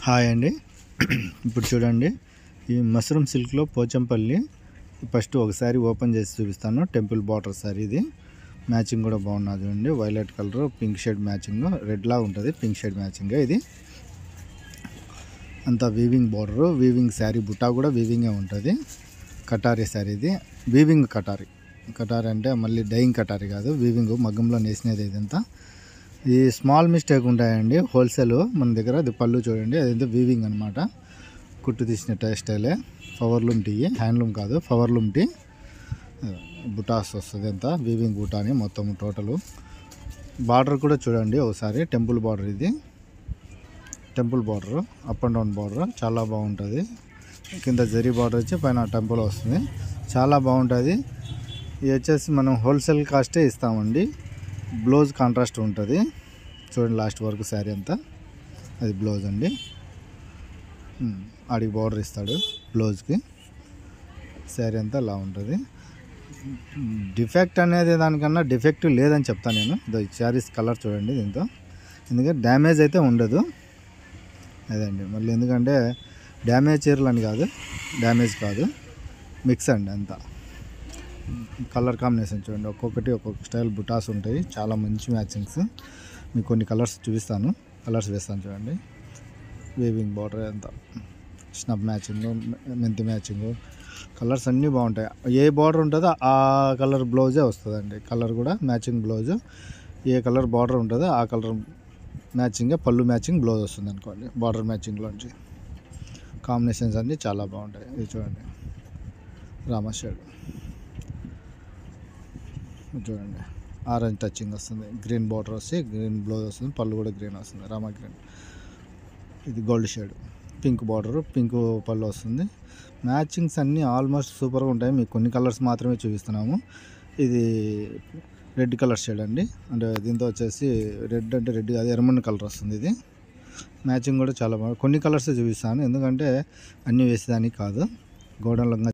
Hi అండి. ఇప్పుడు చూడండి, ఈ మష్రూమ్ సిల్క్లో పోచంపల్లి ఫస్ట్ ఒకసారి ఓపెన్ చేసి చూపిస్తాను. టెంపుల్ బార్డర్ సారీ ఇది. మ్యాచింగ్ కూడా బాగున్నది చూడండి. Violet colour pink shade matching, red లా ఉంటుంది పింక్ షేడ్ మ్యాచింగ్. ఇది అంతా weaving border, weaving sari. Butta కూడా వీవింగే ఉంటుంది. కటారీ శారీ ఇది. వీవింగ్ కటారీ. కటారీ అంటే మళ్ళీ డైయింగ్ కటారీ కాదు, వీవింగ్ మగ్గంలో నేసినది. ఇదంతా ఈ స్మాల్ మిస్టేక్ ఉంటాయండి హోల్సేల్ మన దగ్గర. అది పళ్ళు చూడండి, అదంతా వీవింగ్ అనమాట. కుట్టు తీసిన స్టైలే. పవర్లూమ్ టీ, హ్యాండ్లూమ్ కాదు, పవర్లూమ్ టీ. బుటాస్ వస్తుంది అంతా వీవింగ్ బుటాని మొత్తం టోటలు. బార్డర్ కూడా చూడండి ఒకసారి. టెంపుల్ బార్డర్ ఇది. Temple border, up and down border చాలా బాగుంటుంది. కింద జరీ బార్డర్ వచ్చి పైన టెంపుల్ వస్తుంది, చాలా బాగుంటుంది. ఇది వచ్చేసి మనం హోల్సేల్ కాస్టే ఇస్తామండి. బ్లౌజ్ కాంట్రాస్ట్ ఉంటుంది చూడండి లాస్ట్ వరకు శారీ అంతా. అది బ్లౌజ్ అండి. ఆడికి బార్డర్ ఇస్తాడు బ్లౌజ్కి. శారీ అంతా అలా ఉంటుంది. డిఫెక్ట్ అనేది దానికన్నా డిఫెక్ట్ లేదని చెప్తాను నేను. శారీస్ కలర్ చూడండి దీంతో. ఎందుకంటే డ్యామేజ్ అయితే ఉండదు అదండి. మళ్ళీ ఎందుకంటే డ్యామేజ్ చీరలు అని కాదు, డ్యామేజ్ కాదు, మిక్స్ అండి అంతా. కలర్ కాంబినేషన్ చూడండి, ఒక్కొక్కటి ఒక్కొక్క స్టైల్ బుటాస్ ఉంటాయి, చాలా మంచి మ్యాచింగ్స్. మీకు కొన్ని కలర్స్ చూపిస్తాను, కలర్స్ వేస్తాను చూడండి. వేవింగ్ బార్డర్ అంతా, స్నబ్ మ్యాచింగ్, మెంతి మ్యాచింగ్, కలర్స్ అన్నీ బాగుంటాయి. ఏ బార్డర్ ఉంటుందో ఆ కలర్ బ్లౌజే వస్తుందండి. కలర్ కూడా మ్యాచింగ్ బ్లౌజు. ఏ కలర్ బార్డర్ ఉంటుందో ఆ కలర్ మ్యాచింగే పళ్ళు మ్యాచింగ్ బ్లౌజ్ వస్తుంది అనుకోండి. బార్డర్ మ్యాచింగ్లోంచి కాంబినేషన్స్ అన్నీ చాలా బాగుంటాయి. ఇది చూడండి, రామా షేడ్ చూడండి. ఆరెంజ్ టచింగ్ వస్తుంది, గ్రీన్ బార్డర్ వస్తే గ్రీన్ బ్లౌజ్ వస్తుంది, పళ్ళు కూడా గ్రీన్ వస్తుంది, రామా గ్రీన్. ఇది gold shade, pink border, pink పళ్ళు వస్తుంది. మ్యాచింగ్స్ అన్నీ ఆల్మోస్ట్ సూపర్గా ఉంటాయి. మీకు కొన్ని కలర్స్ మాత్రమే చూపిస్తున్నాము. ఇది రెడ్ కలర్ షేడ్ అండి. అంటే దీంతో వచ్చేసి రెడ్ అంటే రెడ్ కాదు, ఎర్రమన్ను కలర్ వస్తుంది. ఇది మ్యాచింగ్ కూడా చాలా బాగుంది. కొన్ని కలర్స్ చూపిస్తాను ఎందుకంటే అన్నీ వేసేదానికి కాదు. గోడౌన్లో